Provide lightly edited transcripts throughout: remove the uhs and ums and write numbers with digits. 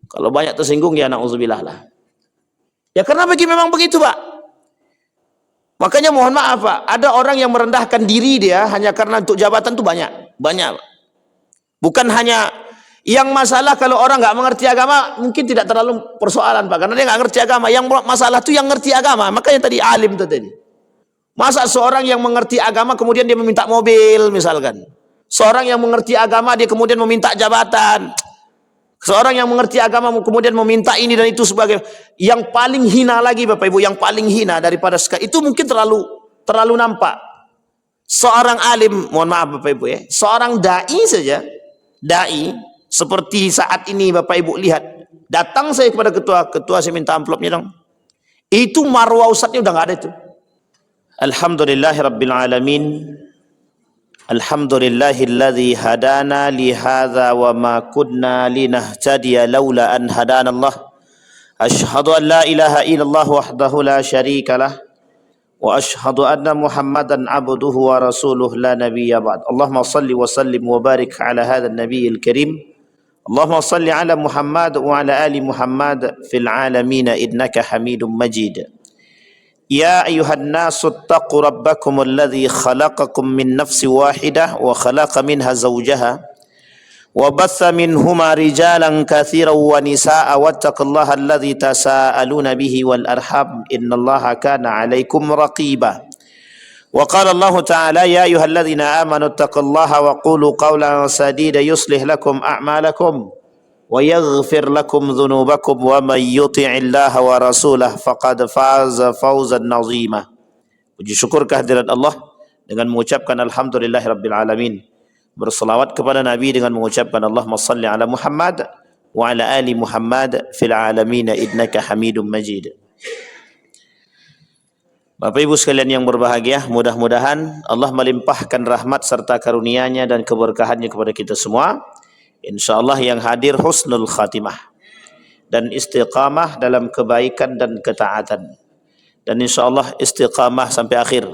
Kalau banyak tersinggung ya na'udzubillah lah. Ya karena memang begitu Pak. Makanya mohon maaf Pak, ada orang yang merendahkan diri dia hanya karena untuk jabatan itu banyak. Bukan hanya yang masalah kalau orang nggak mengerti agama mungkin tidak terlalu persoalan Pak, karena dia nggak ngerti agama. Yang masalah itu yang ngerti agama. Makanya tadi alim itu tadi. Masa seorang yang mengerti agama kemudian dia meminta mobil misalkan. Seorang yang mengerti agama dia kemudian meminta jabatan. Seorang yang mengerti agama kemudian meminta ini dan itu sebagai yang paling hina lagi Bapak Ibu, yang paling hina daripada itu mungkin terlalu nampak. Seorang alim, mohon maaf Bapak Ibu ya, seorang dai saja, dai seperti saat ini Bapak Ibu lihat, datang saya kepada ketua saya minta amplopnya dong. Itu marwah ustadznya udah nggak ada itu. Alhamdulillahirabbil alamin. Alhamdulillahilladzi hadana li hadza wa ma kunna linahtadiya laula an hadanallah. Asyhadu an la ilaha illallah wahdahu la syarika lah wa asyhadu anna Muhammadan abduhu wa rasuluh la nabiyya ba'd. Allahumma shalli wa sallim wa barik ala hadzal nabiyil karim. Allahumma shalli ala Muhammad wa ala ali Muhammad fil alamin innaka Hamidum Majid. يا أيها الناس اتقوا ربكم الذي خلقكم من نفس واحدة وخلق منها زوجها وبث منهما رجالا كثيرا ونساء واتقوا الله الذي تساءلون به والأرحام إن الله كان عليكم رقيبا وقال الله تعالى يا أيها الذين آمنوا اتقوا الله وقولوا قولا سديدا يصلح لكم أعمالكم ويغفر لكم ذنوبكم ومن يطع الله ورسوله فقد فاز فوزا عظيما. Puji syukur kehadirat Allah dengan mengucapkan alhamdulillahirabbil alamin. Berselawat kepada Nabi dengan mengucapkan Allahumma shalli ala Muhammad wa ala ali Muhammad fil alamin innaka Hamidum Majid. Bapak Ibu sekalian yang berbahagia, mudah-mudahan Allah melimpahkan rahmat serta karunia-Nya dan keberkahannya kepada kita semua. InsyaAllah yang hadir husnul khatimah dan istiqamah dalam kebaikan dan ketaatan, dan insyaAllah istiqamah sampai akhir.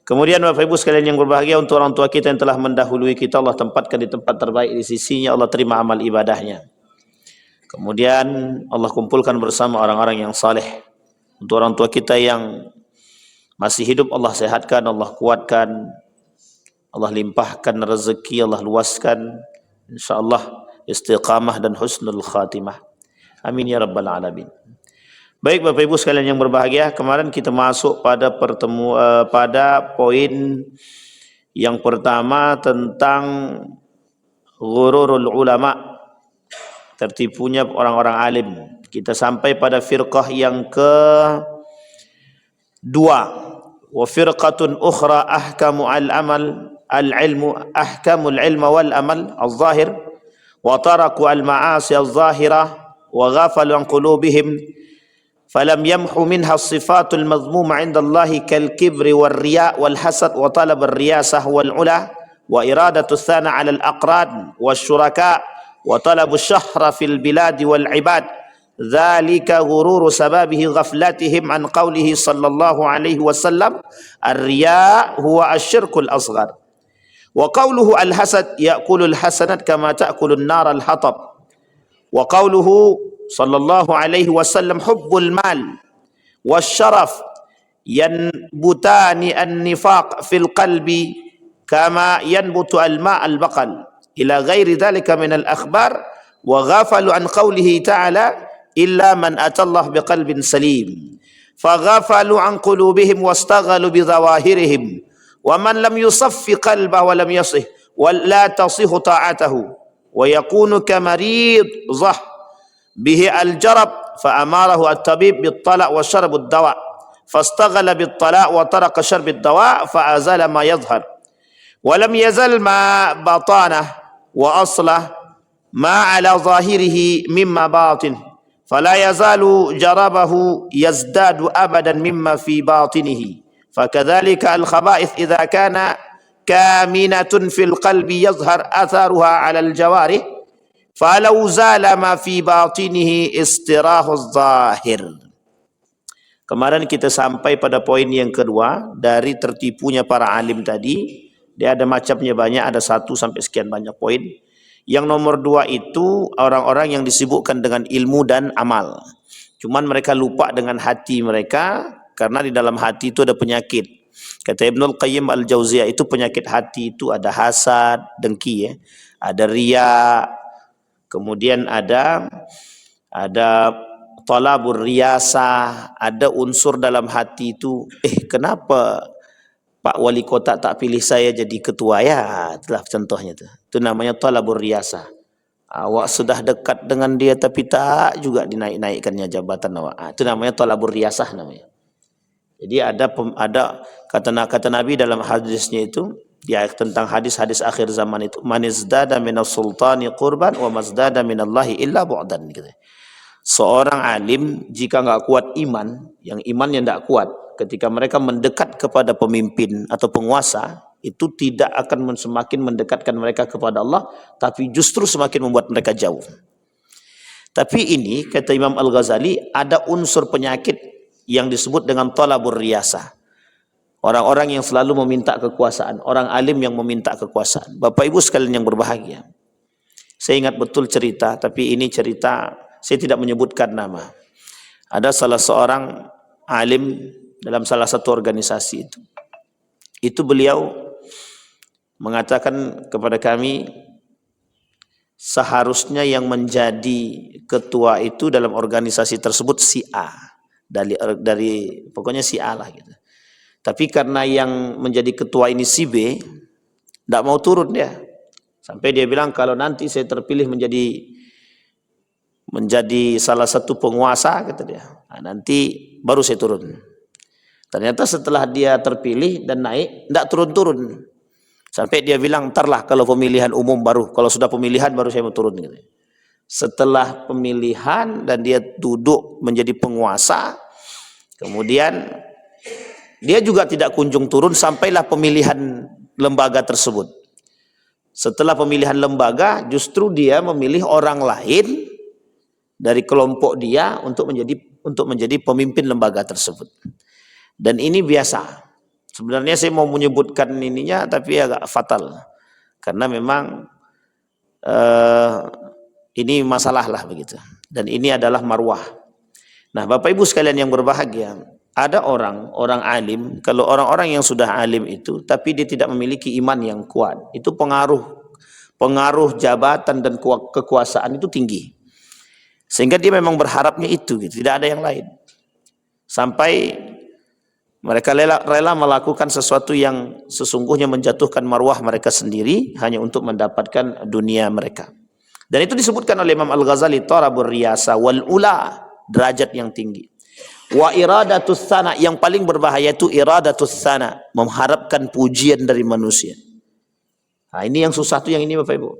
Kemudian Bapak Ibu sekalian yang berbahagia, untuk orang tua kita yang telah mendahului kita, Allah tempatkan di tempat terbaik di sisinya, Allah terima amal ibadahnya. Kemudian Allah kumpulkan bersama orang-orang yang saleh. Untuk orang tua kita yang masih hidup, Allah sehatkan, Allah kuatkan, Allah limpahkan rezeki, Allah luaskan, insyaallah istiqamah dan husnul khatimah. Amin ya rabbal alamin. Baik Bapak Ibu sekalian yang berbahagia, kemarin kita masuk pada pada poin yang pertama tentang ghururul ulama, tertipunya orang-orang alim. Kita sampai pada firqah yang kedua, wa firqatun ukhra ahkamu al-amal al-ilmu ahkamul ilma wal amal al-zahir wa taraku al-ma'asi al-zahirah wa ghafalu an qulubihim falam yamhu minha as-sifatul madhmuma 'inda Allah kal-kibri wal-riya' wal-hasad wa talab ar-riyasah wal-'ula wa iradatu thana 'ala al-aqran wasyuraka wa talab ash-shahra fil biladi wal-'ibad. Dzalika ghururu sababihi ghaflatihim an qawlihi sallallahu alaihi wasallam ar-riya' huwa asy-syirkul asghar. Wa qawluhu al-hasad ya'kulul hasanat kama ta'kulun nar al-hatab. Wa qawluhu sallallahu alaihi wasallam hubbul mal wasyaraf yanbutani an-nifaq fil qalbi kama yanbutu al-ma' al-baqal ila ghairi dhalika min al-akhbar. Wa ghafalu an qawlihi ta'ala illa man atallah biqalbin salim faghafalu an qulubihim wastaghalu bidhawahirihim wa man lam yusaffi qalbahu wa lam yasih wa la tasihu ta'atahu wa yakunu kamarid zah bihi al-jarab fa amarahu at-tabib bit-tala' wa syarb ad-dawa fastaghala bit-tala' wa taraka syarb ad-dawa fa azala ma yadhhar wa lam yazal ma batanah wa aslah ma ala zahirihi mimma batin fala yazalu jarabahu yazdadu abadan mimma fi batinihi. Fakadzalika al-khaba'ith idza kana kaminatun fil qalbi yazhar atharuha 'ala al-jawarih falau zala ma fi batinihi istirahu zahir. Kemarin kita sampai pada poin yang kedua dari tertipunya para alim tadi. Dia ada macamnya banyak, ada 1 sampai sekian banyak poin. Yang nomor 2 itu orang-orang yang disibukkan dengan ilmu dan amal. Cuman mereka lupa dengan hati mereka, karena di dalam hati itu ada penyakit. Kata Ibnul Qayyim Al-Jauziyah, itu penyakit hati itu ada hasad, dengki ya, ada riya, kemudian ada talabur riyasah, ada unsur dalam hati itu, kenapa Pak Wali Kota tak pilih saya jadi ketua ya, itulah contohnya tuh. Itu namanya talabur riyasah. Awak sudah dekat dengan dia tapi tak juga dinaik-naikkannya jabatan awak. Itu namanya talabur riyasah namanya. Jadi ada kata Nabi dalam hadisnya itu, dia tentang hadis-hadis akhir zaman itu, man izdada minas sultani qurban wa mazdada minallahi illa bu'dan gitu. Seorang alim jika enggak kuat iman, yang imannya enggak kuat, ketika mereka mendekat kepada pemimpin atau penguasa, itu tidak akan semakin mendekatkan mereka kepada Allah, tapi justru semakin membuat mereka jauh. Tapi ini, kata Imam Al-Ghazali, ada unsur penyakit yang disebut dengan talabur riyasah. Orang-orang yang selalu meminta kekuasaan, orang alim yang meminta kekuasaan. Bapak Ibu sekalian yang berbahagia, saya ingat betul cerita, tapi ini cerita saya tidak menyebutkan nama. Ada salah seorang alim dalam salah satu organisasi itu. Itu beliau mengatakan kepada kami, seharusnya yang menjadi ketua itu dalam organisasi tersebut si A. Dari pokoknya si A lah gitu. Tapi karena yang menjadi ketua ini si B, tidak mau turun dia. Sampai dia bilang, kalau nanti saya terpilih menjadi salah satu penguasa, kata dia, nanti baru saya turun. Ternyata setelah dia terpilih dan naik, tidak turun-turun. Sampai dia bilang, entarlah kalau pemilihan umum baru, kalau sudah pemilihan baru saya mau turun. Gitu. Setelah pemilihan dan dia duduk menjadi penguasa, kemudian dia juga tidak kunjung turun sampailah pemilihan lembaga tersebut. Setelah pemilihan lembaga, justru dia memilih orang lain dari kelompok dia untuk menjadi pemimpin lembaga tersebut. Dan ini biasa. Sebenarnya saya mau menyebutkan ininya, tapi agak fatal karena memang ini masalah lah begitu. Dan ini adalah marwah. Nah, Bapak Ibu sekalian yang berbahagia, ada orang alim, kalau orang-orang yang sudah alim itu, tapi dia tidak memiliki iman yang kuat, itu pengaruh jabatan dan kekuasaan itu tinggi. Sehingga dia memang berharapnya itu, gitu. Tidak ada yang lain. Sampai mereka rela melakukan sesuatu yang sesungguhnya menjatuhkan marwah mereka sendiri hanya untuk mendapatkan dunia mereka. Dan itu disebutkan oleh Imam Al-Ghazali, talabur riyasa wal ula, derajat yang tinggi. Wa iradatus sana, yang paling berbahaya itu iradatus sana, mengharapkan pujian dari manusia. Nah, ini yang susah tuh yang ini Bapak Ibu.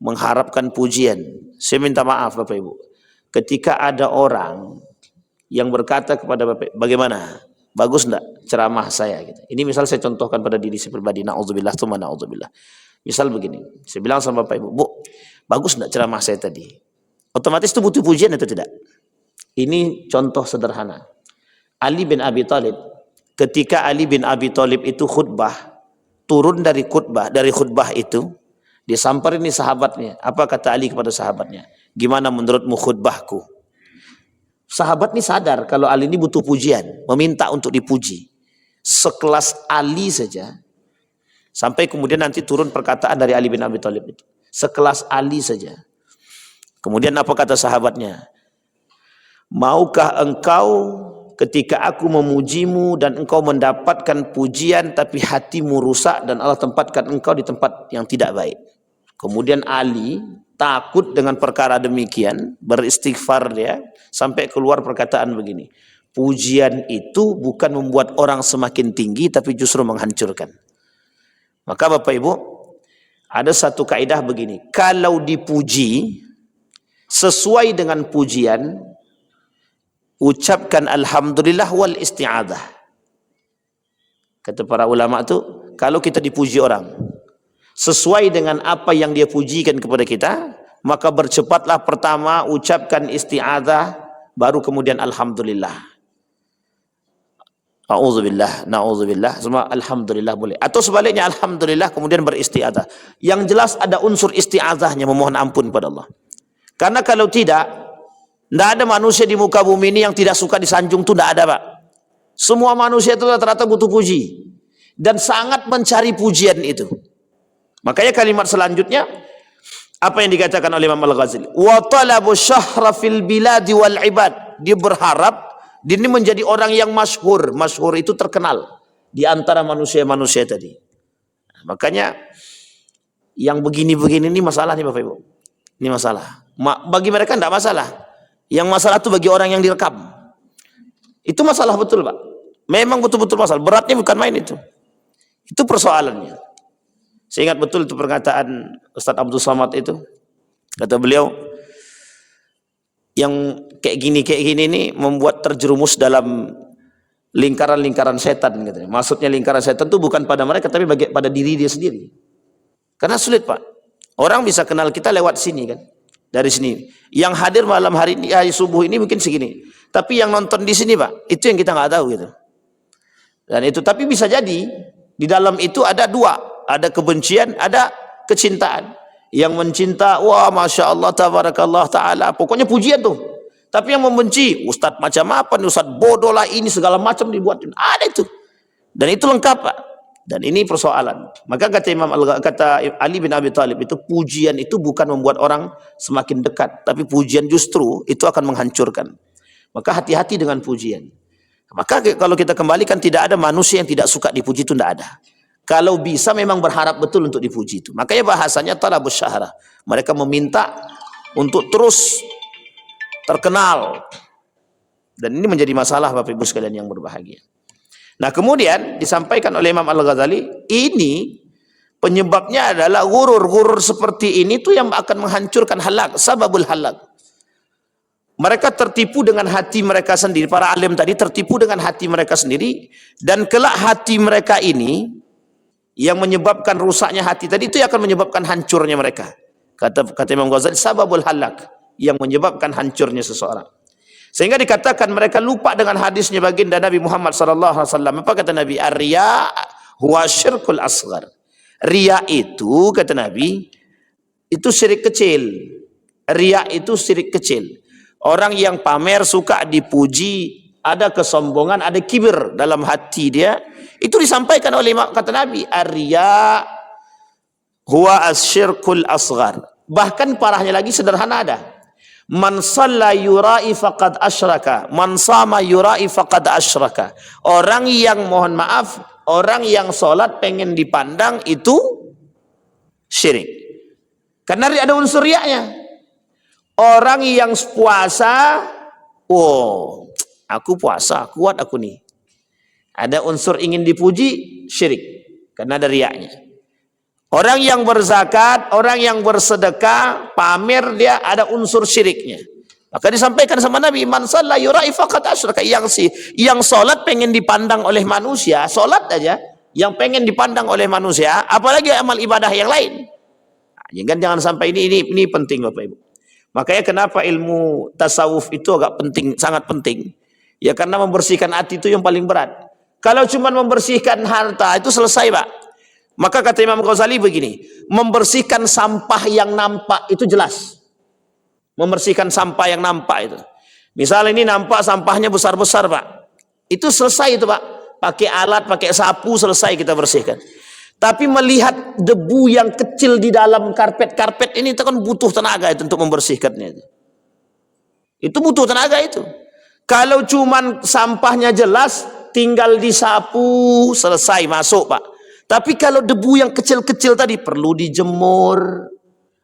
Mengharapkan pujian. Saya minta maaf Bapak Ibu. Ketika ada orang yang berkata kepada Bapak, bagaimana? Bagus enggak ceramah saya gitu. Ini misal saya contohkan pada diri saya pribadi, naudzubillah tsumma naudzubillah. Misal begini, saya bilang sama Bapak Ibu, Bu, bagus enggak ceramah saya tadi? Otomatis itu butuh pujian atau tidak? Ini contoh sederhana. Ali bin Abi Thalib, ketika Ali bin Abi Thalib itu khutbah, turun dari khutbah itu, dia samperin nih sahabatnya. Apa kata Ali kepada sahabatnya? Gimana menurutmu khutbahku? Sahabat ini sadar kalau Ali ini butuh pujian, meminta untuk dipuji. Sekelas Ali saja, sampai kemudian nanti turun perkataan dari Ali bin Abi Thalib itu. Sekelas Ali saja. Kemudian apa kata sahabatnya? Maukah engkau ketika aku memujimu dan engkau mendapatkan pujian tapi hatimu rusak dan Allah tempatkan engkau di tempat yang tidak baik? Kemudian Ali takut dengan perkara demikian, beristighfar dia, sampai keluar perkataan begini, pujian itu bukan membuat orang semakin tinggi, tapi justru menghancurkan. Maka Bapak Ibu, ada satu kaidah begini, kalau dipuji, sesuai dengan pujian, ucapkan alhamdulillah wal isti'adah. Kata para ulama itu, kalau kita dipuji orang, sesuai dengan apa yang dia pujikan kepada kita, maka bercepatlah pertama ucapkan isti'adzah, baru kemudian alhamdulillah. A'udzubillah, na'udzubillah, semua alhamdulillah boleh. Atau sebaliknya alhamdulillah kemudian beristi'adzah. Yang jelas ada unsur isti'adzahnya, memohon ampun kepada Allah. Karena kalau tidak ada manusia di muka bumi ini yang tidak suka disanjung, itu tidak ada, Pak. Semua manusia itu rata-rata butuh puji dan sangat mencari pujian itu. Makanya kalimat selanjutnya apa yang dikatakan oleh Imam Al-Ghazali? Wa talabu syahra fil biladi wal ibad. Dia berharap dia ini menjadi orang yang masyhur. Masyhur itu terkenal di antara manusia-manusia tadi. Makanya yang begini-begini ini masalah nih Bapak Ibu. Ini masalah. Bagi mereka tidak masalah. Yang masalah itu bagi orang yang direkam. Itu masalah betul, Pak. Memang betul-betul masalah. Beratnya bukan main itu. Itu persoalannya. Saya ingat betul itu perkataan Ustaz Abdul Somad itu. Kata beliau, yang kayak gini ini membuat terjerumus dalam lingkaran-lingkaran setan. Gitu. Maksudnya lingkaran setan itu bukan pada mereka, tapi pada diri dia sendiri. Karena sulit, Pak. Orang bisa kenal kita lewat sini kan. Dari sini. Yang hadir malam hari ini, hari subuh ini mungkin segini. Tapi yang nonton di sini, Pak, itu yang kita nggak tahu gitu. Dan itu, tapi bisa jadi di dalam itu ada dua. Ada kebencian, ada kecintaan. Yang mencinta, wah Masya Allah, Tabarakallah Ta'ala, pokoknya pujian tuh. Tapi yang membenci, Ustadz macam apa nih, Ustadz bodoh lah ini, segala macam dibuatin. Ada itu. Dan itu lengkap, Pak. Dan ini persoalan. Maka kata Ali bin Abi Thalib itu, pujian itu bukan membuat orang semakin dekat. Tapi pujian justru itu akan menghancurkan. Maka hati-hati dengan pujian. Maka kalau kita kembalikan, tidak ada manusia yang tidak suka dipuji, itu tidak ada. Kalau bisa memang berharap betul untuk dipuji itu. Makanya bahasanya talabus syahra. Mereka meminta untuk terus terkenal. Dan ini menjadi masalah Bapak Ibu sekalian yang berbahagia. Nah kemudian disampaikan oleh Imam Al-Ghazali, ini penyebabnya adalah gurur. Gurur seperti ini tuh yang akan menghancurkan halak, sababul halak. Mereka tertipu dengan hati mereka sendiri. Para alim tadi tertipu dengan hati mereka sendiri. Dan kelak hati mereka ini yang menyebabkan rusaknya hati tadi itu akan menyebabkan hancurnya mereka. Kata Imam Ghazali, sababul halak, yang menyebabkan hancurnya seseorang. Sehingga dikatakan mereka lupa dengan hadisnya baginda Nabi Muhammad SAW. Apa kata Nabi? Ar-riya huwa syirkul asghar. Riya itu, kata Nabi, itu syirik kecil. Riya itu syirik kecil. Orang yang pamer, suka dipuji, ada kesombongan, ada kibir dalam hati dia. Itu disampaikan oleh kata Nabi, ar-riya huwa asyirkul asghar. Bahkan parahnya lagi sederhana ada. Man shalla yura'i faqad asyraka, man sama yura'i faqad asyraka. Orang yang, mohon maaf, orang yang sholat pengen dipandang itu syirik. Karena ada unsur riyanya. Orang yang puasa, oh, aku puasa, kuat aku nih. Ada unsur ingin dipuji, syirik. Karena ada riyanya. Orang yang berzakat, orang yang bersedekah, pamer, dia ada unsur syiriknya. Maka disampaikan sama Nabi, man shalla yura'i faqad asyraka. Yang sholat pengen dipandang oleh manusia, sholat aja, yang pengen dipandang oleh manusia, apalagi amal ibadah yang lain. Nah, jangan sampai ini penting Bapak Ibu. Makanya kenapa ilmu tasawuf itu agak penting, sangat penting. Ya karena membersihkan hati itu yang paling berat. Kalau cuma membersihkan harta itu selesai, Pak. Maka kata Imam Ghazali begini, membersihkan sampah yang nampak itu jelas. Membersihkan sampah yang nampak itu. Misal ini nampak sampahnya besar-besar, Pak. Itu selesai itu, Pak. Pakai alat, pakai sapu, selesai kita bersihkan. Tapi melihat debu yang kecil di dalam karpet-karpet ini itu kan butuh tenaga itu untuk membersihkannya. Itu butuh tenaga itu. Kalau cuman sampahnya jelas, tinggal disapu, selesai, masuk, Pak. Tapi kalau debu yang kecil-kecil tadi perlu dijemur.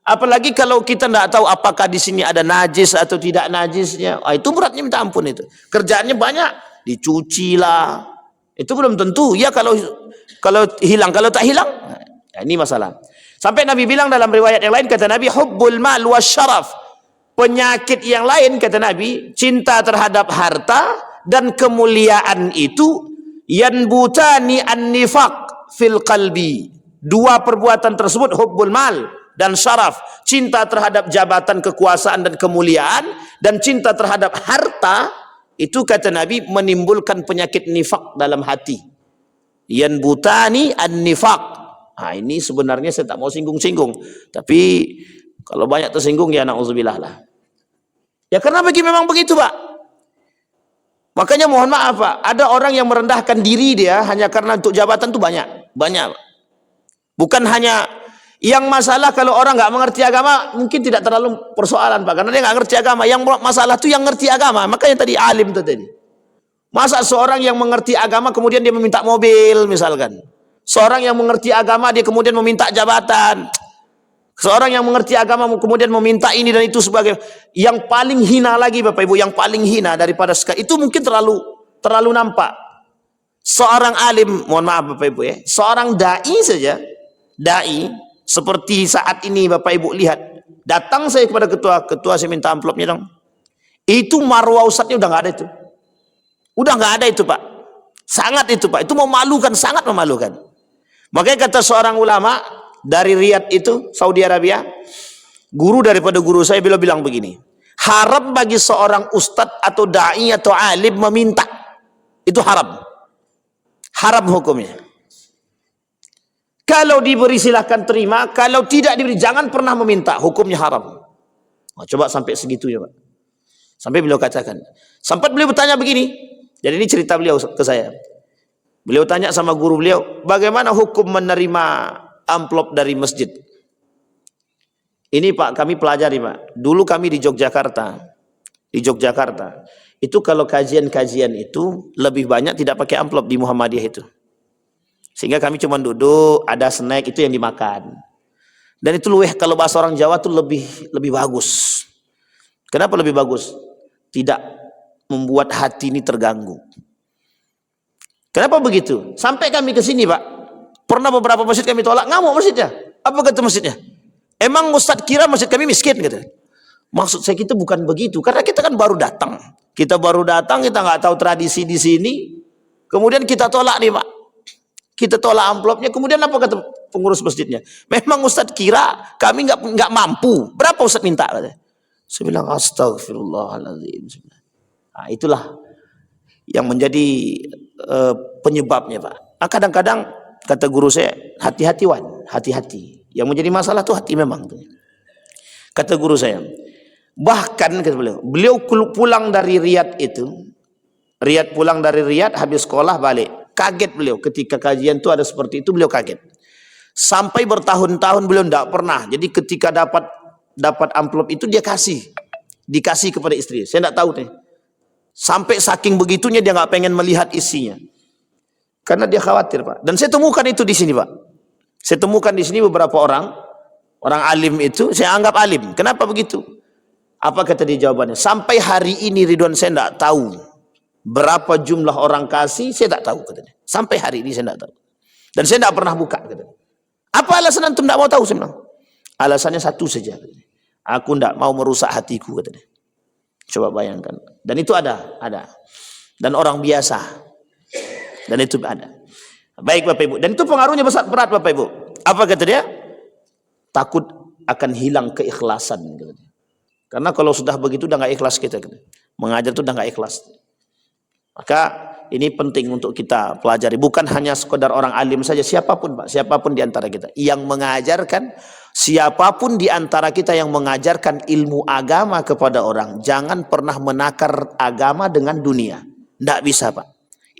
Apalagi kalau kita tidak tahu apakah di sini ada najis atau tidak najisnya. Itu beratnya minta ampun itu. Kerjaannya banyak, dicuci lah. Itu belum tentu. Ya kalau hilang, kalau tak hilang, nah, ini masalah. Sampai Nabi bilang dalam riwayat yang lain, kata Nabi, hubbul mal wasyaraf. Penyakit yang lain, kata Nabi, cinta terhadap harta dan kemuliaan itu yanbutani an-nifaq fil qalbi. Dua perbuatan tersebut, hubbul mal dan syaraf, cinta terhadap jabatan, kekuasaan dan kemuliaan, dan cinta terhadap harta, itu kata Nabi menimbulkan penyakit nifak dalam hati. Yanbutani an-nifaq. Ini sebenarnya saya tak mau singgung-singgung, tapi kalau banyak tersinggung ya na'udzubillah lah. Ya karena memang begitu Pak. Makanya mohon maaf Pak, ada orang yang merendahkan diri dia hanya karena untuk jabatan tuh banyak. Bukan hanya yang masalah kalau orang nggak mengerti agama mungkin tidak terlalu persoalan Pak, karena dia nggak ngerti agama. Yang masalah tuh yang ngerti agama. Makanya tadi alim tuh tadi. Masa seorang yang mengerti agama kemudian dia meminta mobil misalkan. Seorang yang mengerti agama dia kemudian meminta jabatan. Seorang yang mengerti agama kemudian meminta ini dan itu sebagai yang paling hina lagi Bapak Ibu, yang paling hina daripada sekarang itu mungkin terlalu nampak. Seorang alim, mohon maaf Bapak Ibu ya, seorang dai saja, dai seperti saat ini Bapak Ibu lihat, datang saya kepada ketua saya minta amplopnya dong. Itu marwah ustadznya udah nggak ada itu. Udah nggak ada itu Pak. Sangat itu Pak, itu memalukan, sangat memalukan. Makanya kata seorang ulama dari Riyadh itu, Saudi Arabia, guru daripada guru saya bilang begini, haram bagi seorang ustadz atau da'i atau alim meminta. Itu haram. Haram hukumnya. Kalau diberi silahkan terima, kalau tidak diberi jangan pernah meminta, hukumnya haram. Coba sampai segitunya Pak. Sampai beliau katakan. Sempat beliau bertanya begini, jadi ini cerita beliau ke saya. Beliau tanya sama guru beliau, bagaimana hukum menerima amplop dari masjid? Ini Pak, kami pelajari Pak. Dulu kami di Yogyakarta. Itu kalau kajian-kajian itu lebih banyak tidak pakai amplop di Muhammadiyah itu. Sehingga kami cuma duduk, ada snack itu yang dimakan. Dan itu kalau bahasa orang Jawa tuh lebih bagus. Kenapa lebih bagus? Tidak membuat hati ini terganggu. Kenapa begitu? Sampai kami ke sini Pak, pernah beberapa masjid kami tolak, ngamuk masjidnya. Apa kata masjidnya? Emang Ustadz kira masjid kami miskin gitu? Maksud saya kita bukan begitu, karena kita kan baru datang. Kita nggak tahu tradisi di sini. Kemudian kita tolak nih Pak. Kita tolak amplopnya. Kemudian apa kata pengurus masjidnya? Memang Ustadz kira kami nggak mampu. Berapa Ustadz minta? Saya bilang astagfirullahaladzim. Nah, itulah yang menjadi penyebabnya Pak. Kadang-kadang kata guru saya, hati-hati Wan, hati-hati. Yang menjadi masalah tuh hati memang. Kata guru saya, bahkan kata beliau pulang dari Riyadh itu, pulang dari Riyadh habis sekolah balik, kaget beliau ketika kajian tuh ada seperti itu, beliau kaget. Sampai bertahun-tahun beliau tidak pernah. Jadi ketika dapat amplop itu dia dikasih kepada istri. Saya tidak tahu nih. Sampai saking begitunya dia nggak pengen melihat isinya. Karena dia khawatir Pak. Dan saya temukan itu di sini Pak. Saya temukan di sini beberapa orang alim itu, saya anggap alim. Kenapa begitu? Apa kata dia jawabannya? Sampai hari ini Ridwan saya tidak tahu berapa jumlah orang kasih, saya tidak tahu katanya. Sampai hari ini saya tidak tahu. Dan saya tidak pernah buka katanya. Apa alasan antum tidak mau tahu? Saya bilang. Alasannya satu saja. Aku tidak mau merusak hatiku katanya. Coba bayangkan. Dan itu ada. Dan orang biasa. Dan itu ada. Baik Bapak Ibu. Dan itu pengaruhnya berat Bapak Ibu. Apa kata dia? Takut akan hilang keikhlasan. Karena kalau sudah begitu udah nggak ikhlas kita. Mengajar itu udah nggak ikhlas. Maka ini penting untuk kita pelajari. Bukan hanya sekedar orang alim saja. Siapapun Pak. Siapapun di antara kita. Yang mengajarkan. Siapapun di antara kita yang mengajarkan ilmu agama kepada orang, jangan pernah menakar agama dengan dunia. Tidak bisa Pak.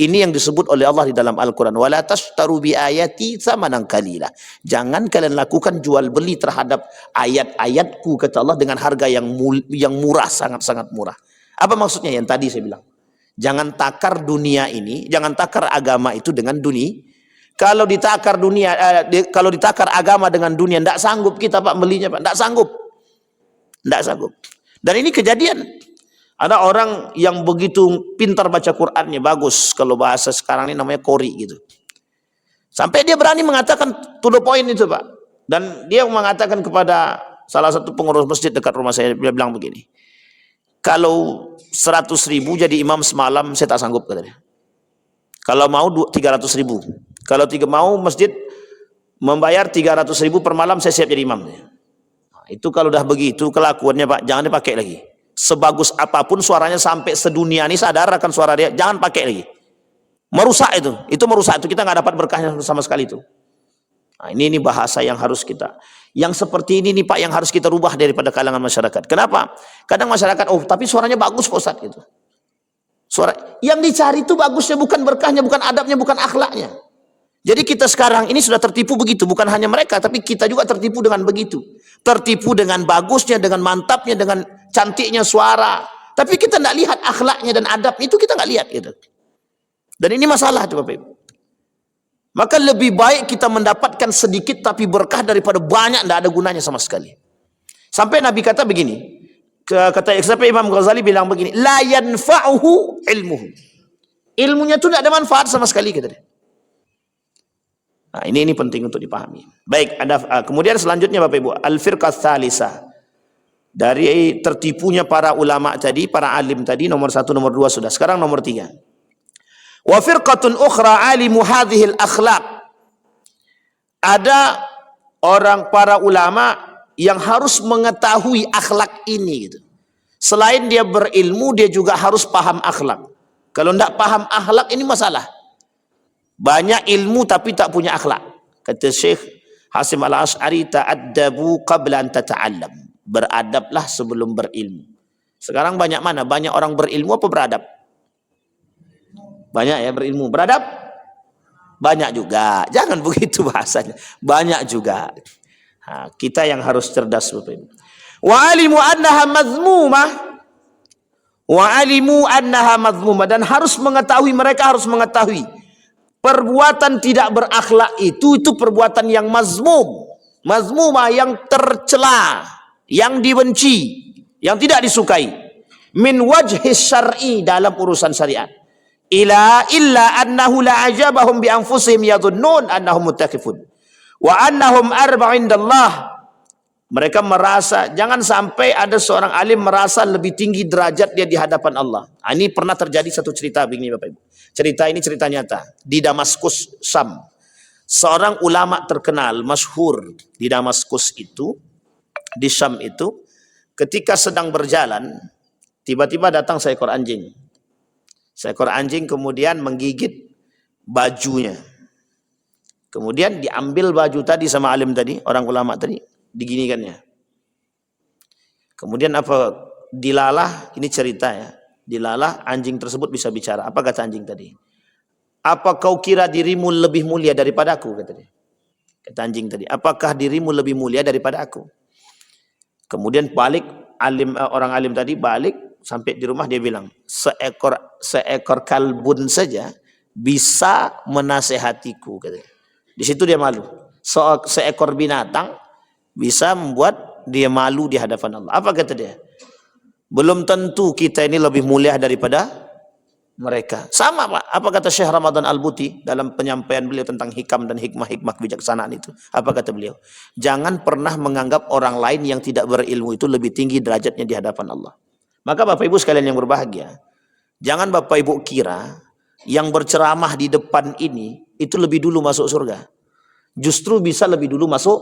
Ini yang disebut oleh Allah di dalam Al-Quran. Wala tashtaru bi ayati tsamanan qalila. Jangan kalian lakukan jual beli terhadap ayat-ayatku kata Allah dengan harga yang murah, sangat-sangat murah. Apa maksudnya yang tadi saya bilang? Jangan takar dunia ini, jangan takar agama itu dengan dunia. Kalau ditakar kalau ditakar agama dengan dunia, tidak sanggup kita Pak belinya Pak, tidak sanggup. Dan ini kejadian. Ada orang yang begitu pintar baca Qur'annya, bagus. Kalau bahasa sekarang ini namanya qori gitu. Sampai dia berani mengatakan to the point itu Pak. Dan dia mengatakan kepada salah satu pengurus masjid dekat rumah saya, dia bilang begini. Kalau 100.000 jadi imam semalam, saya tak sanggup katanya. Kalau mau 300.000. Kalau mau masjid membayar 300.000 per malam, saya siap jadi imam. Nah, itu kalau udah begitu kelakuannya Pak, jangan dipakai lagi. sebagus apapun suaranya sampai sedunia ini sadar akan suara dia, jangan pakai lagi. Merusak itu merusak itu, kita nggak dapat berkahnya sama sekali itu. Nah, ini bahasa yang harus kita, yang seperti ini nih Pak, yang harus kita rubah daripada kalangan masyarakat. Kenapa? Kadang masyarakat, oh tapi suaranya bagus Pak Ustadz gitu. Suara yang dicari itu bagusnya, bukan berkahnya, bukan adabnya, bukan akhlaknya. Jadi kita sekarang ini sudah tertipu begitu, bukan hanya mereka, tapi kita juga tertipu dengan begitu. Tertipu dengan bagusnya, dengan mantapnya, dengan cantiknya suara. Tapi kita tidak lihat akhlaknya dan adabnya, itu kita nggak lihat gitu. Dan ini masalah tuh Bapak Ibu. Maka lebih baik kita mendapatkan sedikit tapi berkah daripada banyak tidak ada gunanya sama sekali. Sampai Nabi kata begini, sampai Imam Ghazali bilang begini, la yanfa'uhu ilmuhu. Ilmunya itu tidak ada manfaat sama sekali kata dia. Nah, ini penting untuk dipahami. Baik, ada kemudian selanjutnya Bapak Ibu, al-firqah tsalisah. Dari tertipunya para ulama tadi, para alim tadi, nomor 1, nomor 2 sudah. Sekarang nomor 3. Wa firqatun ukhra alimu hadhil akhlaq. Ada orang para ulama yang harus mengetahui akhlak ini gitu. Selain dia berilmu, dia juga harus paham akhlak. Kalau tidak paham akhlak ini masalah. Banyak ilmu tapi tak punya akhlak. Kata Syekh Hasim Al-Asy'ari, ta'addabu qabla an tata'allam. Beradablah sebelum berilmu. Sekarang banyak mana? Banyak orang berilmu apa beradab? Banyak ya berilmu, beradab? Banyak juga. Jangan begitu bahasanya. Banyak juga. Nah, kita yang harus cerdas Bapak Ibu. Wa alimu annaha mazmumah. Wa alimu annaha mazmumah. Dan harus mengetahui, mereka harus mengetahui perbuatan tidak berakhlak itu perbuatan yang mazmum. Mazmumah, yang tercela, yang dibenci, yang tidak disukai. Min wajhi syar'i, dalam urusan syariat. Illa annahu la ajabahum bi anfusihim yadhunnun annahum muttaqifun wa annahum arba'u indallah. Mereka merasa, jangan sampai ada seorang alim merasa lebih tinggi derajat dia di hadapan Allah. Ini pernah terjadi satu cerita begini Bapak Ibu. Cerita ini cerita nyata di Damaskus, Syam. Seorang ulama terkenal, masyhur di Damaskus itu, di Syam itu, ketika sedang berjalan, tiba-tiba datang seekor anjing. Seekor anjing kemudian menggigit bajunya. Kemudian diambil baju tadi sama alim tadi, orang ulama tadi, diginikannya. Kemudian apa? Dilalah, ini cerita ya. Dilalah anjing tersebut bisa bicara. Apa kata anjing tadi? Apa kau kira dirimu lebih mulia daripada aku? Kata dia. Kata anjing tadi, apakah dirimu lebih mulia daripada aku? Kemudian balik orang alim tadi balik. Sampai di rumah dia bilang, seekor kalbun saja bisa menasehatiku. Katanya. Di situ dia malu. Seekor binatang bisa membuat dia malu di hadapan Allah. Apa kata dia? Belum tentu kita ini lebih mulia daripada mereka. Sama Pak. Apa kata Syekh Ramadan Al-Buti dalam penyampaian beliau tentang hikam dan hikmah-hikmah kebijaksanaan itu? Apa kata beliau? Jangan pernah menganggap orang lain yang tidak berilmu itu lebih tinggi derajatnya di hadapan Allah. Maka Bapak Ibu sekalian yang berbahagia, jangan Bapak Ibu kira yang berceramah di depan ini itu lebih dulu masuk surga. Justru bisa lebih dulu masuk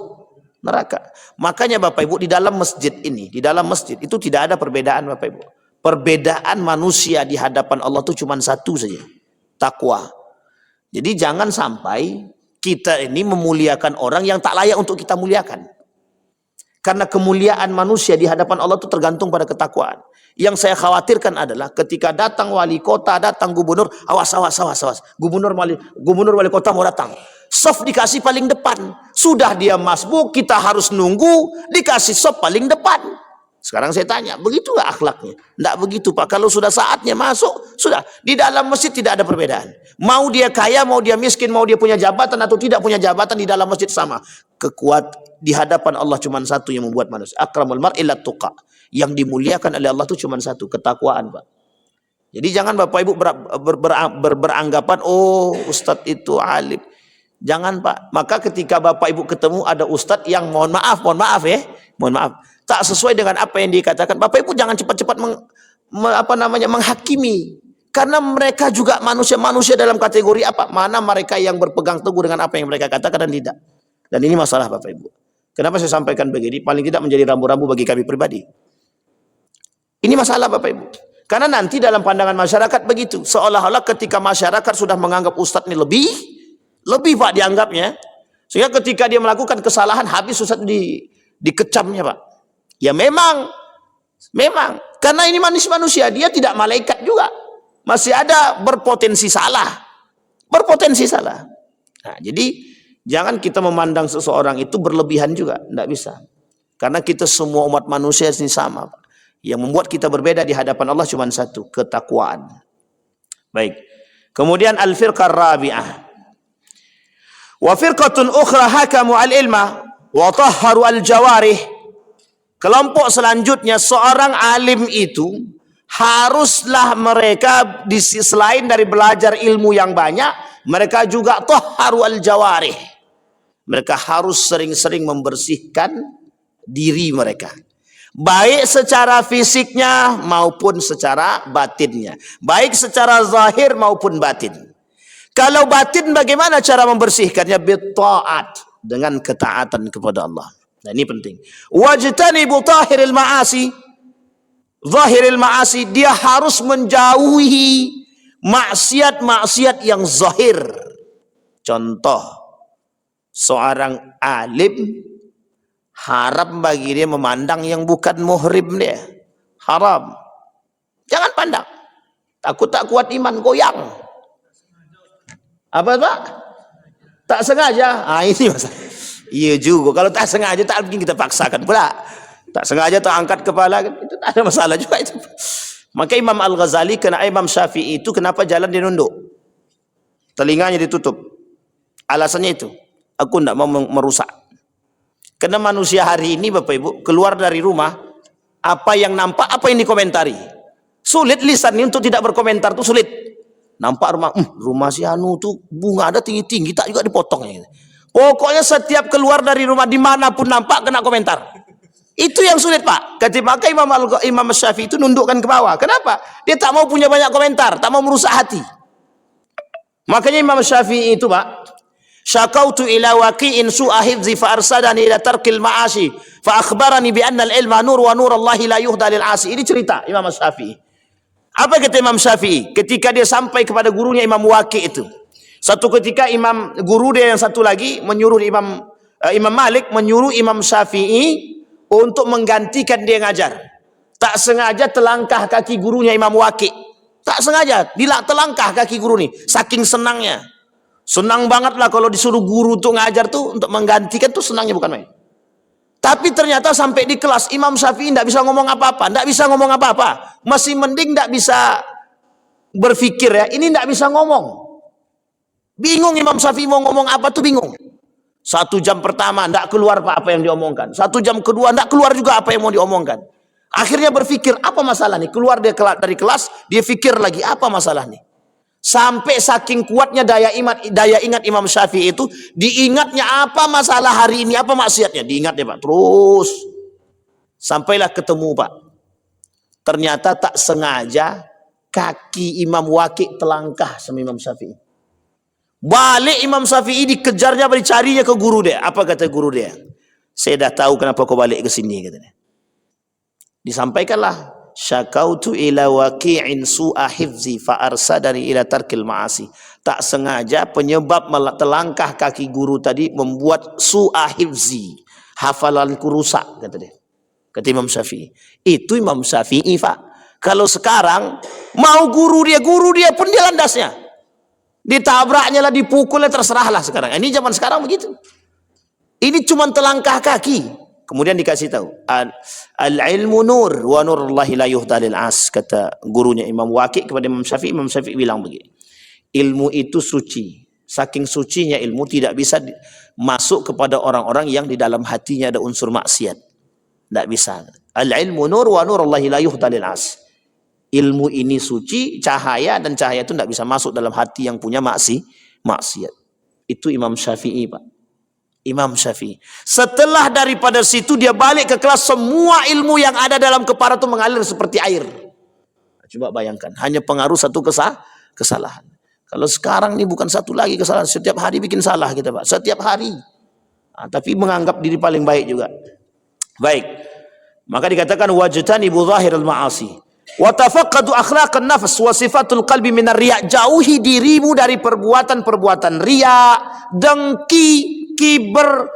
neraka. Makanya Bapak Ibu di dalam masjid ini, di dalam masjid itu tidak ada perbedaan Bapak Ibu. Perbedaan manusia di hadapan Allah itu cuma satu saja, takwa. Jadi jangan sampai kita ini memuliakan orang yang tak layak untuk kita muliakan. Karena kemuliaan manusia di hadapan Allah itu tergantung pada ketakwaan. Yang saya khawatirkan adalah ketika datang wali kota, datang gubernur, awas. Gubernur wali kota mau datang. Sof dikasih paling depan. Sudah dia masbuk, kita harus nunggu, dikasih sof paling depan. Sekarang saya tanya, begitu gak akhlaknya? Tidak begitu Pak. Kalau sudah saatnya masuk, sudah. Di dalam masjid tidak ada perbedaan. Mau dia kaya, mau dia miskin, mau dia punya jabatan atau tidak punya jabatan, di dalam masjid sama. Kekuatan di hadapan Allah cuma satu yang membuat manusia. Akramul mar'i illa tuqa. Yang dimuliakan oleh Allah itu cuma satu, ketakwaan Pak. Jadi jangan Bapak Ibu beranggapan, oh Ustadz itu alim. Jangan Pak. Maka ketika Bapak Ibu ketemu ada Ustadz yang mohon maaf tak sesuai dengan apa yang dikatakan, Bapak Ibu jangan cepat-cepat menghakimi. Karena mereka juga manusia dalam kategori apa? Mana mereka yang berpegang teguh dengan apa yang mereka katakan dan tidak. Dan ini masalah Bapak Ibu. Kenapa saya sampaikan begini? Paling tidak menjadi rambu-rambu bagi kami pribadi. Ini masalah Bapak Ibu. Karena nanti dalam pandangan masyarakat begitu. Seolah-olah ketika masyarakat sudah menganggap ustadz ini lebih Pak dianggapnya. Sehingga ketika dia melakukan kesalahan, habis ustadz dikecamnya Pak. Ya memang. Karena ini manusia, dia tidak malaikat juga. Masih ada berpotensi salah. Nah, jadi jangan kita memandang seseorang itu berlebihan juga. Tidak bisa. Karena kita semua umat manusia ini sama Pak. Yang membuat kita berbeda di hadapan Allah cuma satu, ketakwaan. Baik. Kemudian al-firqah rabi'ah. Wa firqatun ukhra hakamu al-ilma wa tahharu al-jawarih. Kelompok selanjutnya, seorang alim itu haruslah mereka selain dari belajar ilmu yang banyak, mereka juga tahharu al-jawarih. Mereka harus sering-sering membersihkan diri mereka. Baik secara fisiknya maupun secara batinnya. Baik secara zahir maupun batin. Kalau batin bagaimana cara membersihkannya? Bitta'at, dengan ketaatan kepada Allah. Nah ini penting. Wajtanibu tahiril ma'asi. Zahiril ma'asi, dia harus menjauhi maksiat-maksiat yang zahir. Contoh, seorang alim haram bagi dia memandang yang bukan muhrim dia. Haram. Jangan pandang. Takut tak kuat iman, goyang. Apa Pak? Tak sengaja. Ini masalah. Iya juga. Kalau tak sengaja tak mungkin kita paksakan pula. Tak sengaja tak angkat kepala, itu tak ada masalah juga itu. Maka Imam Al-Ghazali kena Imam Syafi'i itu kenapa jalan dia nunduk? Telinganya ditutup. Alasannya itu. Aku tidak mau merusak. Karena manusia hari ini Bapak Ibu keluar dari rumah, apa yang nampak, apa yang dikomentari. Sulit lisan ini untuk tidak berkomentar tuh sulit. Nampak rumah si Anu tuh bunga ada tinggi-tinggi, tak juga dipotongnya. Pokoknya setiap keluar dari rumah dimanapun nampak kena komentar. Itu yang sulit Pak. Maka Imam Syafi'i itu nundukkan ke bawah. Kenapa? Dia tak mau punya banyak komentar, tak mau merusak hati. Makanya Imam Syafi'i itu Pak, syakautu ila waqi'in su'a hifzi fa arsadani ila tarkil ma'asi fa akhbarani bi anna al-ilma nur wa nur Allah la yuhda lil 'asi. Ini cerita Imam Syafi'i. Apa kata Imam Syafi'i ketika dia sampai kepada gurunya Imam Waqi' itu? Satu ketika guru dia yang satu lagi menyuruh Imam Malik menyuruh Imam Syafi'i untuk menggantikan dia ngajar. Tak sengaja telangkah kaki gurunya Imam Waqi'. Tak sengaja telangkah kaki guru nih, saking senangnya. Senang banget lah kalau disuruh guru untuk ngajar tuh, untuk menggantikan tuh senangnya bukan main. Tapi ternyata sampai di kelas Imam Syafi'i tidak bisa ngomong apa-apa, masih mending tidak bisa berpikir ya, ini tidak bisa ngomong. Bingung Imam Syafi'i mau ngomong apa tuh bingung. 1 jam pertama tidak keluar apa yang diomongkan. 1 jam kedua tidak keluar juga apa yang mau diomongkan. Akhirnya berpikir apa masalah nih? Keluar dia dari kelas, dia pikir lagi apa masalah nih? Sampai saking kuatnya daya ingat Imam Syafi'i itu, diingatnya apa masalah hari ini, apa maksiatnya, diingatnya Pak, terus sampailah ketemu Pak. Ternyata tak sengaja kaki Imam Waqi' telangkah sama Imam Syafi'i. Balik Imam Syafi'i dikejarnya, dicarinya ke guru dia. Apa kata guru dia? Saya dah tahu kenapa kau balik ke sini, katanya. Disampaikanlah, syakautu ila waqi'in su'a hifzi fa arsadani ila tarkil ma'asi. Tak sengaja penyebab telangkah kaki guru tadi membuat su'a hifzi, hafalanku rusak, kata dia. Kata Imam Syafi'i. Itu Imam Syafi'i Pak. Kalau sekarang mau guru dia pun dia landasnya. Ditabraknya lah, dipukulnya, terserahlah sekarang. Ini zaman sekarang begitu. Ini cuma telangkah kaki. Kemudian dikasih tahu, al-ilmu nur wa nurullahi la yuhda lil 'as, kata gurunya Imam Waqi' kepada Imam Syafi'i. Imam Syafi'i bilang begini, ilmu itu suci. Saking sucinya ilmu tidak bisa masuk kepada orang-orang yang di dalam hatinya ada unsur maksiat. Tidak bisa. Al-ilmu nur wa nurullahi la yuhda lil 'as. Ilmu ini suci, cahaya, dan cahaya itu tidak bisa masuk dalam hati yang punya maksiat. Itu Imam Syafi'i Pak. Imam Syafi'i. Setelah daripada situ dia balik ke kelas, semua ilmu yang ada dalam kepala itu mengalir seperti air. Coba bayangkan, hanya pengaruh satu kesalahan. Kalau sekarang ini bukan satu lagi kesalahan, setiap hari bikin salah kita Pak, setiap hari. Tapi menganggap diri paling baik juga. Baik. Maka dikatakan wajtanibu zahiril ma'asi wa tafaqqadu akhlaqan nafs wa sifatul qalbi minar riya. Jauhi dirimu dari perbuatan-perbuatan riya, dengki, kiber.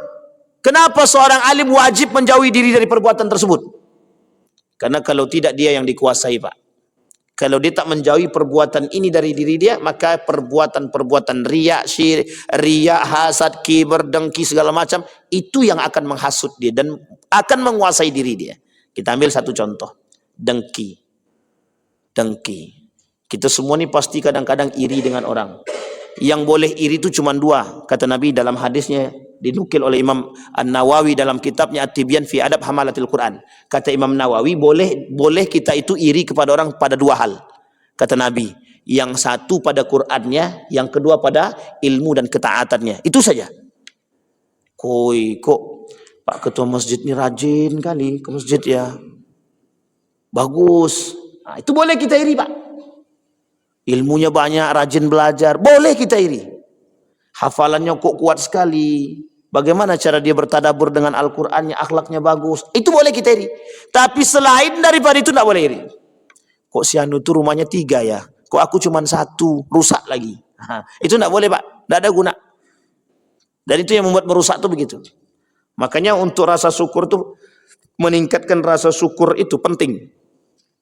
Kenapa seorang alim wajib menjauhi diri dari perbuatan tersebut? Karena kalau tidak dia yang dikuasai, Pak. Kalau dia tak menjauhi perbuatan ini dari diri dia, maka perbuatan-perbuatan riya, syirik, riya, hasad, kiber, dengki, segala macam, itu yang akan menghasut dia dan akan menguasai diri dia. Kita ambil satu contoh. Dengki. Dengki. Kita semua ni pasti kadang-kadang iri dengan orang. Yang boleh iri itu cuma dua. Kata Nabi dalam hadisnya, dinukil oleh Imam An-Nawawi dalam kitabnya At-Tibyan fi Adab Hamalatil Quran. Kata Imam Nawawi, boleh kita itu iri kepada orang pada dua hal. Kata Nabi, yang satu pada Qurannya, yang kedua pada ilmu dan ketaatannya. Itu saja. Kok Pak Ketua Masjid ni rajin kali ke masjid ya. Bagus. Nah, itu boleh kita iri, Pak. Ilmunya banyak, rajin belajar. Boleh kita iri. Hafalannya kok kuat sekali. Bagaimana cara dia bertadabur dengan Al-Qurannya, akhlaknya bagus. Itu boleh kita iri. Tapi selain daripada itu tidak boleh iri. Kok si Anu itu rumahnya 3 ya? Kok aku cuma 1, rusak lagi. Nah, itu tidak boleh, Pak. Tidak ada guna. Dan itu yang membuat merusak itu begitu. Makanya untuk rasa syukur itu, meningkatkan rasa syukur itu penting.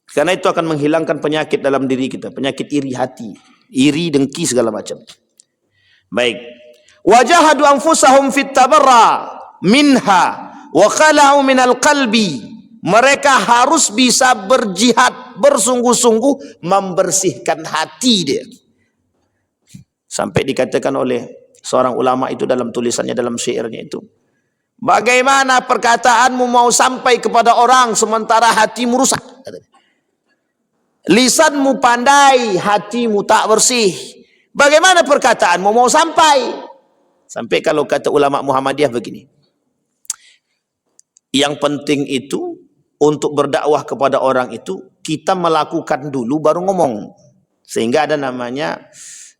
Karena itu akan menghilangkan penyakit dalam diri kita. Penyakit iri hati. Iri, dengki, segala macam. Baik. Wajahadu anfusahum fit tabarra minha wa khala'u minal qalbi. Mereka harus bisa berjihad, bersungguh-sungguh membersihkan hati dia. Sampai dikatakan oleh seorang ulama itu dalam tulisannya, dalam syairnya itu. Bagaimana perkataanmu mau sampai kepada orang sementara hatimu rusak? Lisanmu pandai, hatimu tak bersih. Bagaimana perkataanmu mau sampai? Sampai kalau kata ulama Muhammadiyah begini. Yang penting itu untuk berdakwah kepada orang itu kita melakukan dulu baru ngomong. Sehingga ada namanya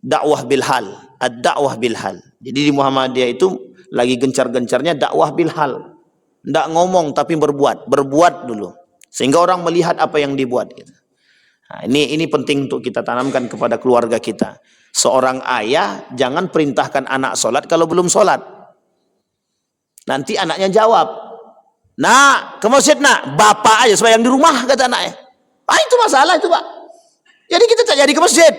dakwah bil hal, ad-dakwah bil hal. Jadi di Muhammadiyah itu lagi gencar-gencarnya dakwah bil hal. Tidak ngomong tapi berbuat dulu. Sehingga orang melihat apa yang dibuat gitu. Nah, ini penting untuk kita tanamkan kepada keluarga kita. Seorang ayah jangan perintahkan anak sholat kalau belum sholat. Nanti anaknya jawab, "Nak, ke masjid nak." "Bapak aja sembahyang di rumah," kata anaknya. Itu masalah itu, Pak. Jadi kita tak jadi ke masjid.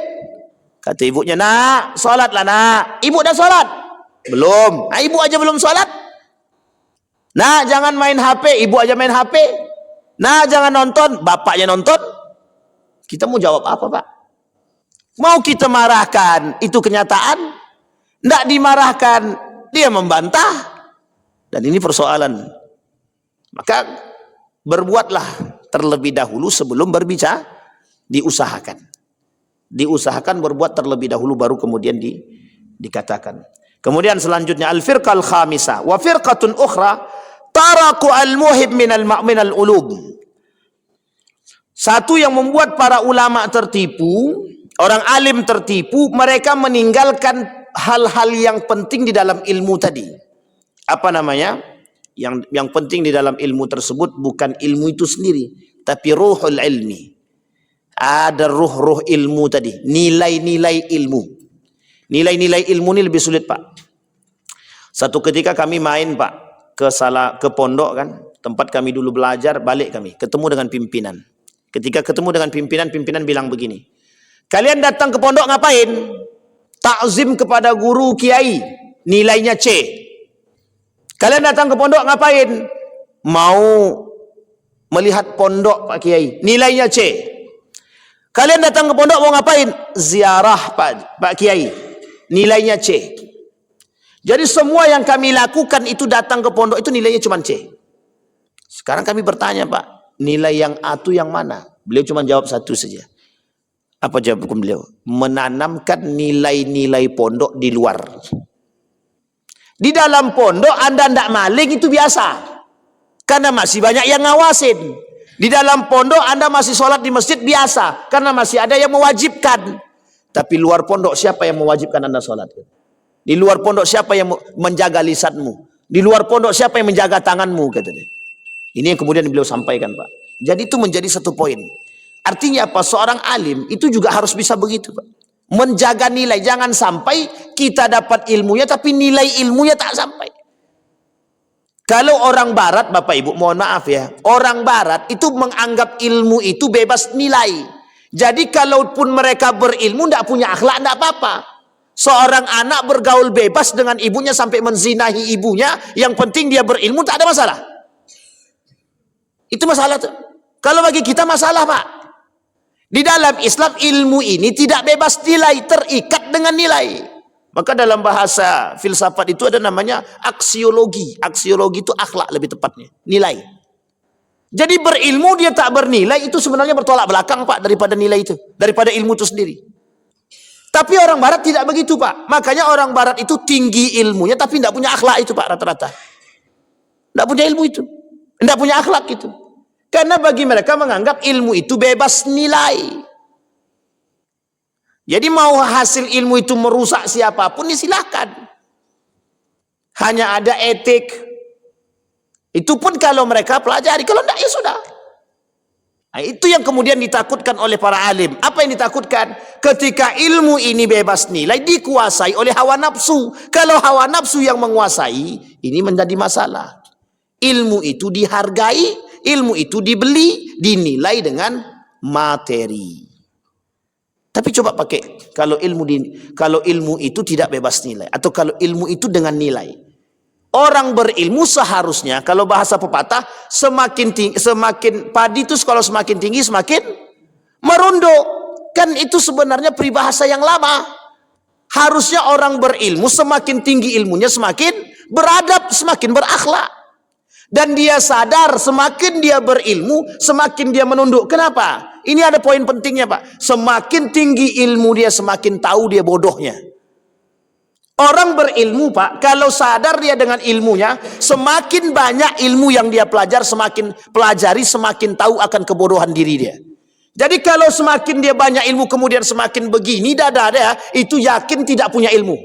Kata ibunya, "Nak, sholatlah nak." Ibu dah sholat? Belum. Ibu aja belum sholat. "Nak, jangan main HP." Ibu aja main HP. "Nak, jangan nonton." Bapaknya nonton. Kita mau jawab apa, Pak? Mau kita marahkan, itu kenyataan. Tidak dimarahkan, dia membantah. Dan ini persoalan. Maka berbuatlah terlebih dahulu sebelum berbicara. Diusahakan. Diusahakan berbuat terlebih dahulu baru kemudian dikatakan. Kemudian selanjutnya al-firqal khamisah wa firqatun ukhra taraku al-muhib minal ulub. Satu yang membuat para ulama tertipu, orang alim tertipu, mereka meninggalkan hal-hal yang penting di dalam ilmu tadi. Apa namanya? Yang penting di dalam ilmu tersebut bukan ilmu itu sendiri, tapi ruhul ilmi. Ada ruh ilmu tadi, nilai-nilai ilmu. Nilai-nilai ilmu ini lebih sulit, Pak. Satu ketika kami main, Pak, ke pondok kan, tempat kami dulu belajar, balik kami, ketemu dengan pimpinan. Ketika ketemu dengan pimpinan bilang begini, "Kalian datang ke pondok ngapain?" "Takzim kepada guru kiai," nilainya C. "Kalian datang ke pondok ngapain?" "Mau melihat pondok Pak Kiai," nilainya C. "Kalian datang ke pondok mau ngapain?" "Ziarah Pak Kiai," nilainya C. Jadi semua yang kami lakukan itu datang ke pondok itu nilainya cuma C. Sekarang kami bertanya, Pak, nilai yang A itu yang mana? Beliau cuma jawab satu saja. Apa jawaban beliau? Menanamkan nilai-nilai pondok di luar. Di dalam pondok Anda tidak maling itu biasa. Karena masih banyak yang ngawasin. Di dalam pondok Anda masih sholat di masjid biasa. Karena masih ada yang mewajibkan. Tapi luar pondok siapa yang mewajibkan Anda sholat? Di luar pondok siapa yang menjaga lisanmu? Di luar pondok siapa yang menjaga tanganmu? Katanya. Ini yang kemudian beliau sampaikan, Pak. Jadi itu menjadi satu poin. Artinya apa? Seorang alim itu juga harus bisa begitu, Pak. Menjaga nilai, jangan sampai kita dapat ilmunya tapi nilai ilmunya tak sampai. Kalau orang barat, Bapak Ibu, mohon maaf ya, orang barat itu menganggap ilmu itu bebas nilai. Jadi kalaupun mereka berilmu tidak punya akhlak, tidak apa-apa. Seorang anak bergaul bebas dengan ibunya sampai menzinahi ibunya, yang penting dia berilmu, tak ada masalah. Itu masalah tuh. Kalau bagi kita masalah, Pak. Di dalam Islam ilmu ini tidak bebas nilai, terikat dengan nilai. Maka dalam bahasa filsafat itu ada namanya aksiologi. Aksiologi itu akhlak lebih tepatnya, nilai. Jadi berilmu dia tak bernilai, itu sebenarnya bertolak belakang, Pak, daripada nilai itu, daripada ilmu itu sendiri. Tapi orang barat tidak begitu, Pak. Makanya orang barat itu tinggi ilmunya tapi tidak punya akhlak itu, Pak, rata-rata. Tidak punya ilmu itu. Tidak punya akhlak itu. Karena bagi mereka menganggap ilmu itu bebas nilai. Jadi mau hasil ilmu itu merusak siapapun, silahkan. Hanya ada etik. Itu pun kalau mereka pelajari. Kalau tidak, ya sudah. Nah, itu yang kemudian ditakutkan oleh para alim. Apa yang ditakutkan? Ketika ilmu ini bebas nilai, dikuasai oleh hawa nafsu. Kalau hawa nafsu yang menguasai, ini menjadi masalah. Ilmu itu dihargai, ilmu itu dibeli, dinilai dengan materi. Tapi coba pakai kalau ilmu itu tidak bebas nilai, atau kalau ilmu itu dengan nilai. Orang berilmu seharusnya, kalau bahasa pepatah, semakin padi itu kalau semakin tinggi semakin merunduk. Kan itu sebenarnya peribahasa yang lama. Harusnya orang berilmu semakin tinggi ilmunya semakin beradab, semakin berakhlak. Dan dia sadar semakin dia berilmu, semakin dia menunduk. Kenapa? Ini ada poin pentingnya, Pak. Semakin tinggi ilmu dia, semakin tahu dia bodohnya. Orang berilmu, Pak, kalau sadar dia dengan ilmunya, semakin banyak ilmu yang dia pelajari, semakin tahu akan kebodohan diri dia. Jadi kalau semakin dia banyak ilmu, kemudian semakin begini dada, itu yakin tidak punya ilmu.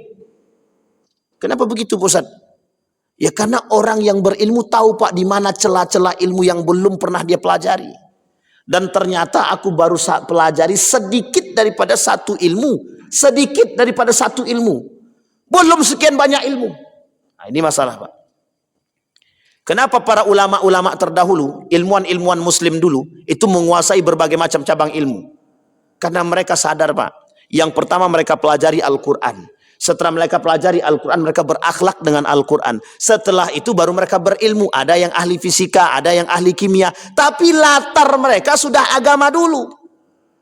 Kenapa begitu, Ustaz? Ya karena orang yang berilmu tahu, Pak, di mana celah-celah ilmu yang belum pernah dia pelajari. Dan ternyata aku baru pelajari sedikit daripada satu ilmu. Sedikit daripada satu ilmu. Belum sekian banyak ilmu. Nah, ini masalah, Pak. Kenapa para ulama-ulama terdahulu, ilmuwan-ilmuwan muslim dulu, itu menguasai berbagai macam cabang ilmu? Karena mereka sadar, Pak. Yang pertama mereka pelajari Al-Quran. Setelah mereka pelajari Al-Quran, mereka berakhlak dengan Al-Quran. Setelah itu baru mereka berilmu. Ada yang ahli fisika, ada yang ahli kimia. Tapi latar mereka sudah agama dulu.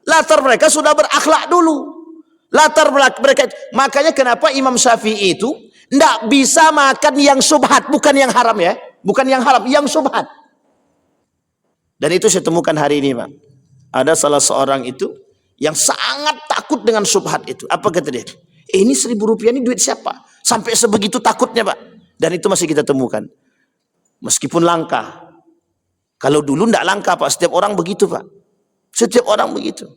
Latar mereka sudah berakhlak dulu. Latar mereka. Makanya kenapa Imam Syafi'i itu tidak bisa makan yang subhat. Bukan yang haram ya. Bukan yang haram, yang subhat. Dan itu saya temukan hari ini, Pak. Ada salah seorang itu yang sangat takut dengan subhat itu. Apa kata dia? Ini 1.000 rupiah ini duit siapa? Sampai sebegitu takutnya, Pak. Dan itu masih kita temukan. Meskipun langka. Kalau dulu tidak langka, Pak. Setiap orang begitu, Pak. Setiap orang begitu.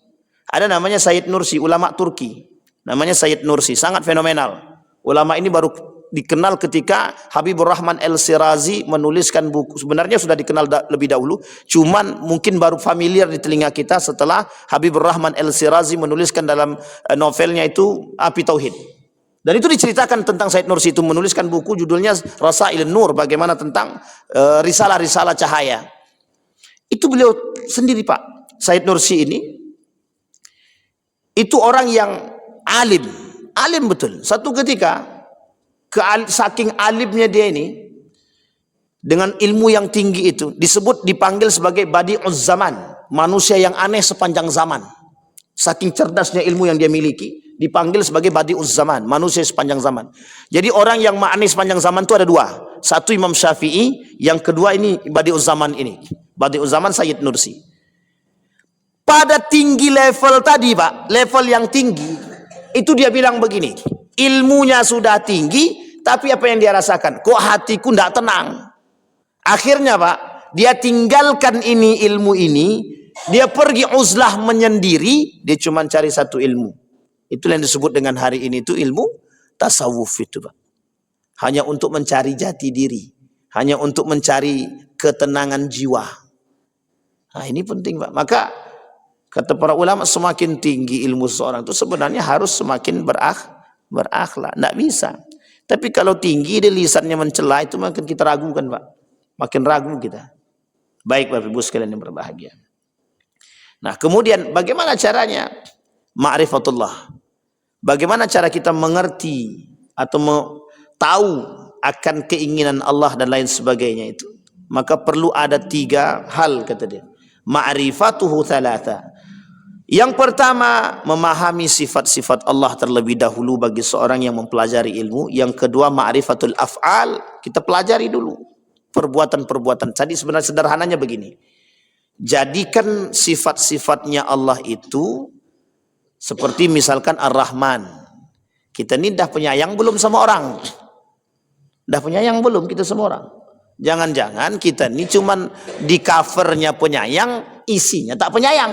Ada namanya Sayyid Nursi, ulama Turki. Namanya Sayyid Nursi, sangat fenomenal. Ulama ini baru dikenal ketika Habibur Rahman El-Shirazi menuliskan buku. Sebenarnya sudah dikenal lebih dahulu, cuman mungkin baru familiar di telinga kita setelah Habibur Rahman El-Shirazi menuliskan dalam novelnya itu Api Tauhid. Dan itu diceritakan tentang Sayyid Nursi itu menuliskan buku judulnya Rasail Nur, bagaimana tentang risalah-risalah cahaya. Itu beliau sendiri, Pak. Sayyid Nursi ini itu orang yang alim betul. Satu ketika saking alimnya dia ini, dengan ilmu yang tinggi itu, dipanggil sebagai Badi'uz Zaman, manusia yang aneh sepanjang zaman. Saking cerdasnya ilmu yang dia miliki, dipanggil sebagai Badi'uz Zaman, manusia sepanjang zaman. Jadi orang yang aneh sepanjang zaman itu ada dua. Satu Imam Syafi'i, yang kedua ini Badi'uz Zaman ini. Badi'uz Zaman Sayyid Nursi. Pada tinggi level tadi, Pak, level yang tinggi, itu dia bilang begini, ilmunya sudah tinggi, tapi apa yang dia rasakan? Kok hatiku tidak tenang? Akhirnya, Pak, dia tinggalkan ilmu ini, dia pergi uzlah menyendiri, dia cuma cari satu ilmu. Itu yang disebut dengan hari ini itu ilmu tasawuf itu, Pak. Hanya untuk mencari jati diri, hanya untuk mencari ketenangan jiwa. Nah, ini penting, Pak. Maka kata para ulama, semakin tinggi ilmu seseorang itu sebenarnya harus semakin berakhlak. Tidak bisa. Tapi kalau tinggi dia lisannya mencela, itu makin kita ragukan, Pak. Makin ragu kita. Baik Bapak Ibu sekalian yang berbahagia. Nah, kemudian bagaimana caranya? Ma'rifatullah. Bagaimana cara kita mengerti atau tahu akan keinginan Allah dan lain sebagainya itu? Maka perlu ada 3 hal, kata dia. Ma'rifatuhu thalatha. Yang pertama, memahami sifat-sifat Allah terlebih dahulu bagi seorang yang mempelajari ilmu. Yang kedua, ma'rifatul af'al. Kita pelajari dulu perbuatan-perbuatan. Jadi sebenarnya sederhananya begini. Jadikan sifat-sifatnya Allah itu seperti misalkan Ar-Rahman. Kita ini dah penyayang belum sama orang? Dah penyayang belum kita sama orang? Jangan-jangan kita ini cuman di covernya penyayang, isinya tak penyayang.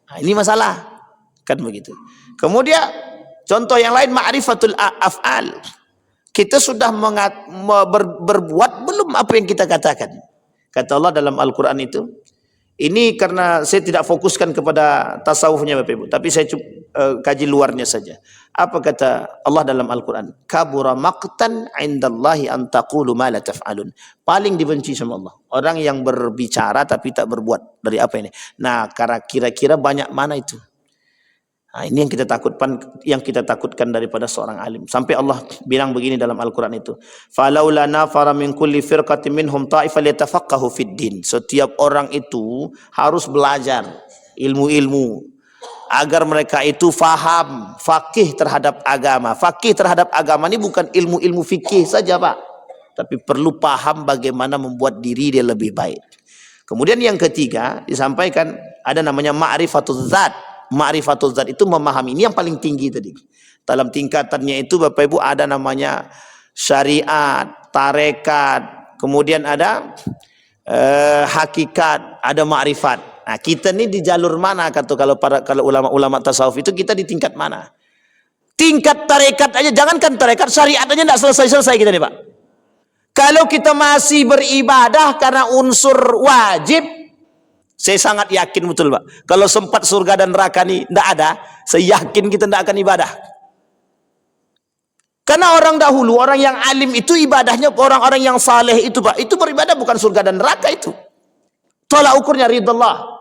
Nah, ini masalah. Kan begitu. Kemudian contoh yang lain, ma'rifatul af'al. Kita sudah berbuat belum apa yang kita katakan? Kata Allah dalam Al-Quran itu, ini karena saya tidak fokuskan kepada tasawufnya Bapak Ibu, tapi saya kaji luarnya saja. Apa kata Allah dalam Al-Quran? Kabura maqtan indallahi an taqulu ma la taf'alun. Paling dibenci sama Allah orang yang berbicara tapi tak berbuat. Dari apa ini? Nah, kira-kira banyak mana itu? Nah, ini yang kita takutkan daripada seorang alim. Sampai Allah bilang begini dalam Al-Quran itu. Falaula nafara min kulli firqatin minhum ta'ifatan liyatafaqahu fid din. Setiap orang itu harus belajar ilmu-ilmu agar mereka itu faham, faqih terhadap agama. Faqih terhadap agama ini bukan ilmu-ilmu fikih saja, Pak. Tapi perlu paham bagaimana membuat diri dia lebih baik. Kemudian yang ketiga disampaikan ada namanya ma'rifatuz zat. Ma'rifatul zat itu memahami, ini yang paling tinggi tadi. Dalam tingkatannya itu Bapak Ibu ada namanya syariat, tarekat, kemudian ada hakikat, ada ma'rifat. Nah, kita ini di jalur mana kata kalau ulama-ulama tasawuf itu kita di tingkat mana? Tingkat tarekat aja, jangankan tarekat, syariat aja tidak selesai-selesai kita nih, Pak. Kalau kita masih beribadah karena unsur wajib, saya sangat yakin betul, Pak. Kalau sempat surga dan neraka ini tidak ada, saya yakin kita tidak akan ibadah. Karena orang dahulu, orang yang alim itu ibadahnya, orang-orang yang saleh itu, Pak, itu beribadah bukan surga dan neraka itu. Tolak ukurnya ridha Allah.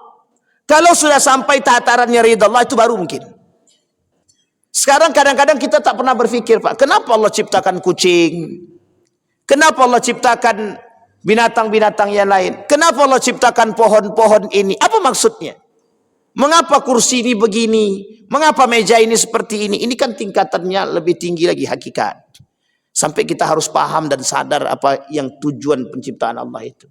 Kalau sudah sampai tatarannya ridha Allah itu baru mungkin. Sekarang kadang-kadang kita tak pernah berpikir, Pak, kenapa Allah ciptakan kucing? Kenapa Allah ciptakan binatang-binatang yang lain? Kenapa Allah ciptakan pohon-pohon ini? Apa maksudnya? Mengapa kursi ini begini? Mengapa meja ini seperti ini? Ini kan tingkatannya lebih tinggi lagi, hakikat. Sampai kita harus paham dan sadar apa yang tujuan penciptaan Allah itu.